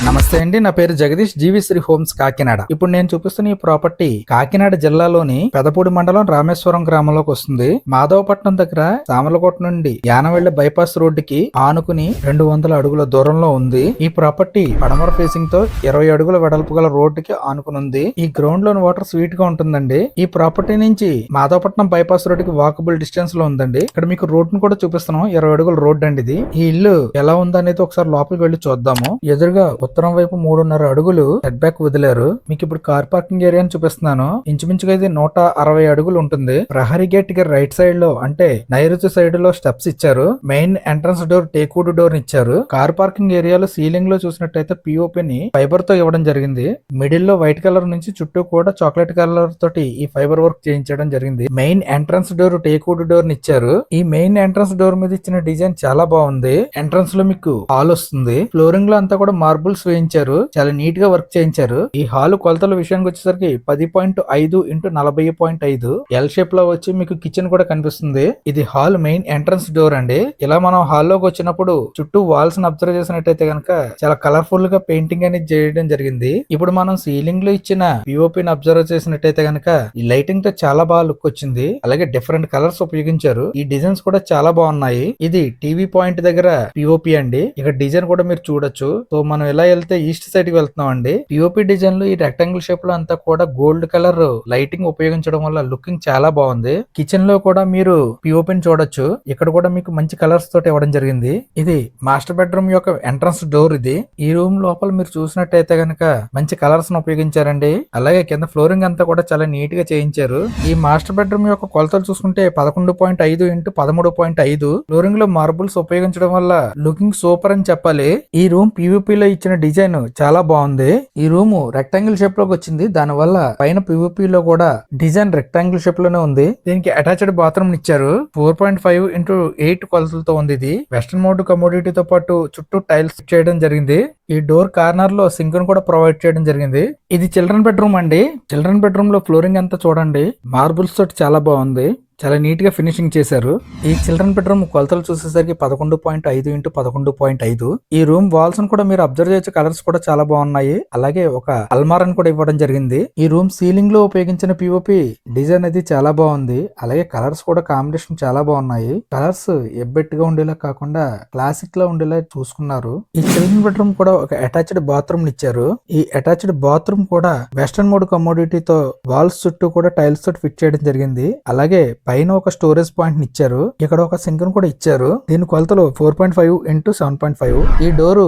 నమస్తే అండి, నా పేరు జగదీష్, జీవిశ్రీ హోమ్స్ కాకినాడ. ఇప్పుడు నేను చూపిస్తున్న ఈ ప్రాపర్టీ కాకినాడ జిల్లాలోని పెదపూడి మండలం రామేశ్వరం గ్రామంలోకి వస్తుంది. మాధవపట్నం దగ్గర సామర్లకోట నుండి యానవెళ్లి బైపాస్ రోడ్డుకి ఆనుకుని 200 అడుగుల దూరంలో ఉంది. ఈ ప్రాపర్టీ పడమర ఫేసింగ్ తో 20 అడుగుల వెడల్పు గల రోడ్డుకి ఆనుకుని ఉంది. ఈ గ్రౌండ్ లోని వాటర్ స్వీట్ గా ఉంటుందండి. ఈ ప్రాపర్టీ నుంచి మాధవపట్నం బైపాస్ రోడ్డుకి వాకబుల్ డిస్టెన్స్ లో ఉందండి. ఇక్కడ మీకు రోడ్ ను కూడా చూపిస్తున్నాం. 20 అడుగుల రోడ్ అండి ఇది. ఈ ఇల్లు ఎలా ఉందనేది ఒకసారి లోపలికి వెళ్లి చూద్దాము. ఎదురుగా ఉత్తరం వైపు 3.5 అడుగులు సెట్ బ్యాక్ వదిలారు. మీకు ఇప్పుడు కార్ పార్కింగ్ ఏరియాని చూపిస్తున్నాను. ఇంచుమించుగా ఇది 160 అడుగులు ఉంటుంది. ప్రహరీ గేట్ కి రైట్ సైడ్ లో అంటే నైరుతి సైడ్ లో స్టెప్స్ ఇచ్చారు. Main entrance door teakwood door ఇచ్చారు. కార్ పార్కింగ్ ఏరియాలో సీలింగ్ లో చూసినట్టయితే పిఓపి ని ఫైబర్ తో ఇవ్వడం జరిగింది. మిడిల్ లో వైట్ కలర్ నుంచి చుట్టూ కూడా చాక్లెట్ కలర్ తోటి ఈ ఫైబర్ వర్క్ చేయించడం జరిగింది. Main entrance door teakwood door ని ఇచ్చారు. ఈ మెయిన్ ఎంట్రన్స్ డోర్ మీద ఇచ్చిన డిజైన్ చాలా బాగుంది. ఎంట్రన్స్ లో మీకు హాల్ వస్తుంది. ఫ్లోరింగ్ లో అంతా కూడా మార్బుల్స్ వేయించారు. చాలా నీట్ గా వర్క్ చేయించారు. ఈ హాల్ కొలతల విషయానికి వచ్చేసరికి 10.5 x 40.5 ఎల్ షేప్ లో వచ్చి మీకు కిచెన్ కూడా కనిపిస్తుంది. ఇది హాల్ మెయిన్ ఎంట్రన్స్ డోర్ అండి. ఇలా మనం హాల్ లోకి వచ్చినప్పుడు చుట్టూ వాల్స్ ని అబ్జర్వ్ చేసినట్టయితే కనుక చాలా కలర్ఫుల్ గా పెయింటింగ్ అనేది చేయడం జరిగింది. ఇప్పుడు మనం సీలింగ్ లో ఇచ్చిన పిఓపి ని అబ్జర్వ్ చేసినట్టయితే కనుక ఈ లైటింగ్ తో చాలా బాగా లుక్ వచ్చింది. అలాగే డిఫరెంట్ కలర్స్ ఉపయోగించారు. ఈ డిజైన్స్ కూడా చాలా బాగున్నాయి. ఇది టీవీ పాయింట్ దగ్గర పిఓపి అండి. ఇక్కడ డిజైన్ కూడా మీరు చూడొచ్చు. సో మనం ఎలా వెళ్తే ఈస్ట్ సైడ్ కి వెళ్తున్నాం అండి. పిఓపి డిజైన్ లో ఈ రెక్టాంగిల్ షేప్ లో అంతా కూడా గోల్డ్ కలర్ లైటింగ్ ఉపయోగించడం వల్ల లుకింగ్ చాలా బాగుంది. కిచెన్ లో కూడా మీరు పిఓపిని చూడొచ్చు. ఇక్కడ కూడా మీకు మంచి కలర్స్ తోటి ఇవ్వడం జరిగింది. ఇది మాస్టర్ బెడ్రూమ్ యొక్క ఎంట్రన్స్ డోర్. ఇది ఈ రూమ్ లోపల మీరు చూసినట్టయితే గనక మంచి కలర్స్ ను ఉపయోగించారండి. అలాగే కింద ఫ్లోరింగ్ అంతా కూడా చాలా నీట్ గా చేయించారు. ఈ మాస్టర్ బెడ్రూమ్ యొక్క కొలతలు చూసుకుంటే 11.5 x 13.5 ఫ్లోరింగ్ లో మార్బుల్స్ ఉపయోగించడం వల్ల లుకింగ్ సూపర్ అని చెప్పాలి. ఈ రూమ్ పివిపి లో ఇచ్చిన డిజైన్ చాలా బాగుంది. ఈ రూమ్ రెక్టాంగిల్ షేప్ లోకి వచ్చింది. దాని వల్ల పైన పివిపి లో కూడా డిజైన్ రెక్టాంగిల్ షేప్ లోనే ఉంది. దీనికి అటాచ్డ్ బాత్రూమ్ ఇచ్చారు. 4.5 x 8 కొలతలతో ఉంది. ఇది వెస్టర్న్ మోడ్ కమోడిటీ తో పాటు చుట్టూ టైల్స్ చేయడం జరిగింది. ఈ డోర్ కార్నర్ లో సింక్ ను కూడా ప్రొవైడ్ చేయడం జరిగింది. ఇది చిల్డ్రన్ బెడ్రూమ్ అండి. చిల్డ్రన్ బెడ్రూమ్ లో ఫ్లోరింగ్ అంతా చూడండి మార్బుల్స్ తోటి చాలా బాగుంది. చాలా నీట్ గా ఫినిషింగ్ చేశారు. ఈ చిల్డ్రన్ బెడ్రూమ్ కొలతలు చూసేసరికి 11.5 x 11.5. ఈ రూమ్ వాల్స్ కూడా మీరు అబ్జర్వ్ చేయొచ్చు. కలర్స్ కూడా చాలా బాగున్నాయి. అలాగే ఒక అల్మారాన్ కూడా ఇవ్వడం జరిగింది. ఈ రూమ్ సీలింగ్ లో ఉపయోగించిన పిఓపి డిజైన్ అది చాలా బాగుంది. అలాగే కలర్స్ కూడా కాంబినేషన్ చాలా బాగున్నాయి. కలర్స్ ఎబ్బెట్టుగా ఉండేలా కాకుండా క్లాసిక్ లా ఉండేలా చూసుకున్నారు. ఈ చిల్డ్రన్ బెడ్రూమ్ కూడా ఒక అటాచ్డ్ బాత్రూమ్ ఇచ్చారు. ఈ అటాచ్డ్ బాత్రూమ్ కూడా వెస్టర్న్ మోడ్ కమోడిటీతో వాల్స్ చుట్టూ కూడా టైల్స్ తోటి ఫిట్ చేయడం జరిగింది. అలాగే పైన ఒక స్టోరేజ్ పాయింట్ ని ఇచ్చారు. ఇక్కడ ఒక సింక్ ను కూడా ఇచ్చారు. దీని కొలతలు 4.5 x 7.5. ఈ డోరు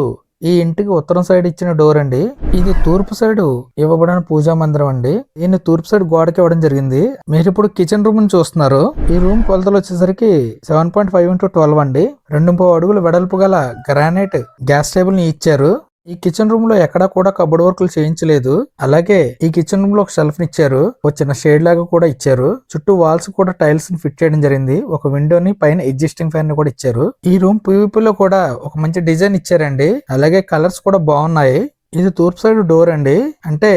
ఈ ఇంటికి ఉత్తరం సైడ్ ఇచ్చిన డోర్ అండి. ఇది తూర్పు సైడ్ ఇవ్వబడిన పూజా మందిరం అండి. దీన్ని తూర్పు సైడ్ గోడకి ఇవ్వడం జరిగింది. మీరు ఇప్పుడు కిచెన్ రూమ్ ని చూస్తున్నారు. ఈ రూమ్ కొలతలు వచ్చేసరికి 7.5 x 12 అండి. 2.5 అడుగుల వెడల్పు గల గ్రానైట్ గ్యాస్ టేబుల్ ని ఇచ్చారు. ఈ కిచెన్ రూమ్ లో ఎక్కడా కూడా కబోర్డ్ వర్క్లు చేయించలేదు. అలాగే ఈ కిచెన్ రూమ్ లో ఒక షెల్ఫ్ ని ఇచ్చారు. ఒక చిన్న షేడ్ లాగా కూడా ఇచ్చారు. చుట్టూ వాల్స్ కూడా టైల్స్ ని ఫిట్ చేయడం జరిగింది. ఒక విండోని పైన ఎగ్జిస్టింగ్ ఫ్యాన్ ని కూడా ఇచ్చారు. ఈ రూమ్ పివిపి లో కూడా ఒక మంచి డిజైన్ ఇచ్చారండి. అలాగే కలర్స్ కూడా బాగున్నాయి. ఇది తూర్పు సైడ్ డోర్ అండి. అంటే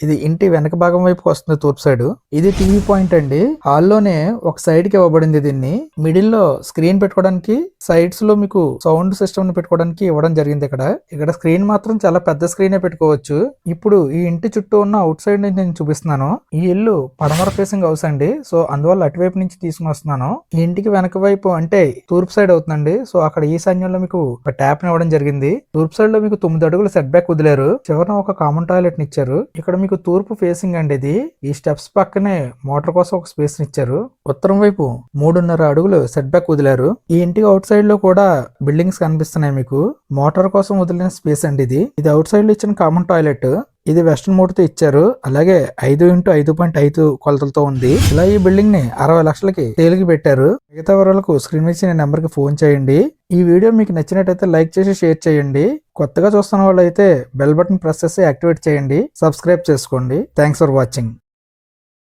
ఇది ఇంటి వెనక భాగం వైపుకి వస్తుంది తూర్పు సైడ్. ఇది టీవీ పాయింట్ అండి. హాల్లోనే ఒక సైడ్ కి ఇవ్వబడింది. దీన్ని మిడిల్ లో స్క్రీన్ పెట్టుకోవడానికి, సైడ్స్ లో మీకు సౌండ్ సిస్టమ్ ని పెట్టుకోవడానికి ఇవ్వడం జరిగింది. ఇక్కడ స్క్రీన్ మాత్రం చాలా పెద్ద స్క్రీనే పెట్టుకోవచ్చు. ఇప్పుడు ఈ ఇంటి చుట్టూ ఉన్న అవుట్ సైడ్ నుంచి నేను చూపిస్తున్నాను. ఈ ఇల్లు పడమర ఫేసింగ్ హౌస్ అండి. సో అందువల్ల అటువైపు నుంచి తీసుకుని వస్తున్నాను. ఈ ఇంటికి వెనక వైపు అంటే తూర్పు సైడ్ అవుతుందండి. సో అక్కడ ఈశాన్యంలో మీకు ఒక ట్యాప్ ని ఇవ్వడం జరిగింది. తూర్పు సైడ్ లో మీకు 9 అడుగులు సెట్ బ్యాక్ వదిలారు. చివరన ఒక కామన్ టాయిలెట్ ని ఇచ్చారు. ఇక్కడ మీకు తూర్పు ఫేసింగ్ అండి. ఇది ఈ స్టెప్స్ పక్కనే మోటార్ కోసం ఒక స్పేస్ ని ఇచ్చారు. ఉత్తరం వైపు 3.5 అడుగులు సెట్ బ్యాక్ వదిలారు. ఈ ఇంటికి అవుట్ సైడ్ లో కూడా బిల్డింగ్స్ కనిపిస్తున్నాయి. మీకు మోటార్ కోసం వదిలిన స్పేస్ అండి. ఇది అవుట్ సైడ్ లో ఇచ్చిన కామన్ టాయిలెట్. ఇది వెస్టర్న్ మోడ్ తో ఇచ్చారు. అలాగే 5 x 5.5 కొలతలతో ఉంది. ఇలా ఈ బిల్డింగ్ ని 60 లక్షలకి సేల్కి పెట్టారు. మిగతా వివరాలకు స్క్రీన్ మీద ఇచ్చిన నెంబర్ కి ఫోన్ చేయండి. ఈ వీడియో మీకు నచ్చినట్టయితే లైక్ చేసి షేర్ చేయండి. కొత్తగా చూస్తున్న వాళ్ళు అయితే బెల్ బటన్ ప్రెస్ చేసి యాక్టివేట్ చేయండి. సబ్స్క్రైబ్ చేసుకోండి. Thanks for watching.